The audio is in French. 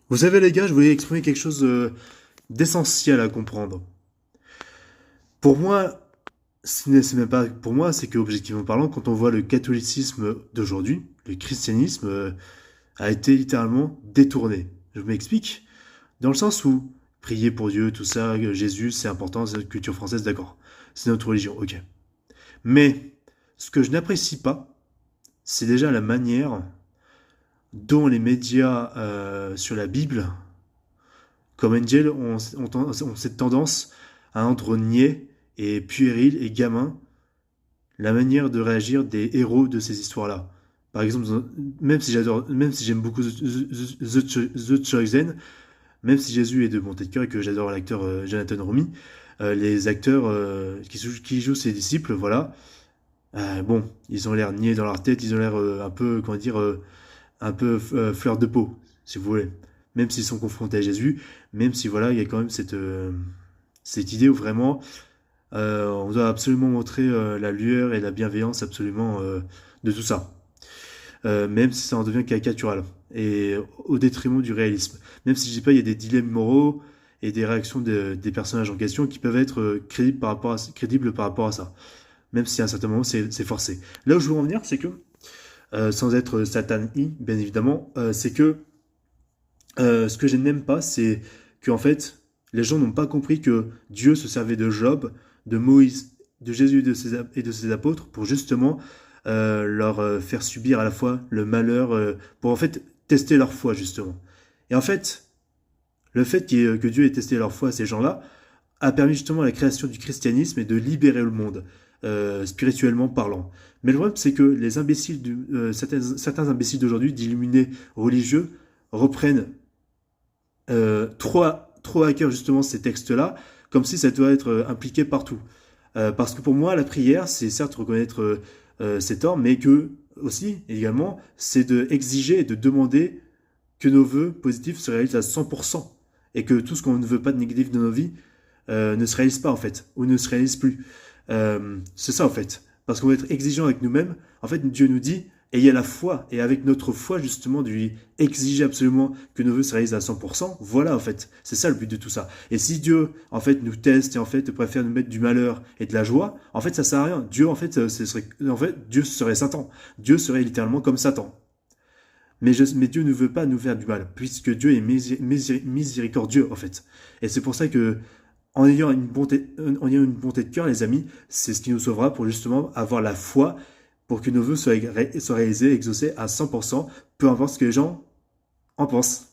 Vous savez les gars, je voulais exprimer quelque chose d'essentiel à comprendre. Pour moi, c'est même pas pour moi, c'est que objectivement parlant, quand on voit le catholicisme d'aujourd'hui, le christianisme a été littéralement détourné. Je m'explique. Dans le sens où prier pour Dieu, tout ça, Jésus, c'est important, c'est notre culture française, d'accord. C'est notre religion, ok. Mais ce que je n'apprécie pas, c'est déjà la manière dont les médias sur la Bible comme Angel ont cette tendance à rendre niais et puéril et gamin la manière de réagir des héros de ces histoires-là. Par exemple, même si j'aime beaucoup The Chosen, même si Jésus est de bonté de cœur et que j'adore l'acteur Jonathan Romy, les acteurs qui jouent ses disciples, voilà, bon, ils ont l'air niais dans leur tête, ils ont l'air un peu, comment dire, un peu fleur de peau, si vous voulez. Même s'ils sont confrontés à Jésus, même si voilà, il y a quand même cette idée où vraiment on doit absolument montrer la lueur et la bienveillance absolument de tout ça. Même si ça en devient caricatural et au détriment du réalisme. Même si je dis pas, il y a des dilemmes moraux et des réactions des personnages en question qui peuvent être crédibles par rapport à ça. Même si à un certain moment c'est forcé. Là où je veux en venir, c'est que sans être Satan I, bien évidemment, c'est que ce que je n'aime pas, c'est qu'en fait, les gens n'ont pas compris que Dieu se servait de Job, de Moïse, de Jésus et de ses apôtres pour justement leur faire subir à la fois le malheur, pour en fait tester leur foi justement. Et en fait, le fait que Dieu ait testé leur foi à ces gens-là a permis justement la création du christianisme et de libérer le monde, spirituellement parlant. Mais le problème, c'est que les imbéciles, certains imbéciles d'aujourd'hui, d'illuminés religieux, reprennent trop à cœur justement ces textes-là, comme si ça doit être impliqué partout. Parce que pour moi, la prière, c'est certes reconnaître ses torts, mais que aussi, également, c'est de exiger et de demander que nos vœux positifs se réalisent à 100%, et que tout ce qu'on ne veut pas de négatif dans nos vies ne se réalise pas en fait, ou ne se réalise plus. C'est ça en fait. Parce qu'on va être exigeant avec nous-mêmes. En fait, Dieu nous dit, ayez la foi, et avec notre foi justement, de lui exiger absolument que nos vœux se réalisent à 100%, voilà en fait, c'est ça le but de tout ça. Et si Dieu en fait nous teste et en fait préfère nous mettre du malheur et de la joie, en fait ça sert à rien. Dieu en fait, Dieu serait Satan. Dieu serait littéralement comme Satan. Mais Dieu ne veut pas nous faire du mal, puisque Dieu est miséricordieux en fait. Et c'est pour ça que en ayant une bonté de cœur, les amis, c'est ce qui nous sauvera pour justement avoir la foi pour que nos vœux soient réalisés, exaucés à 100%, peu importe ce que les gens en pensent.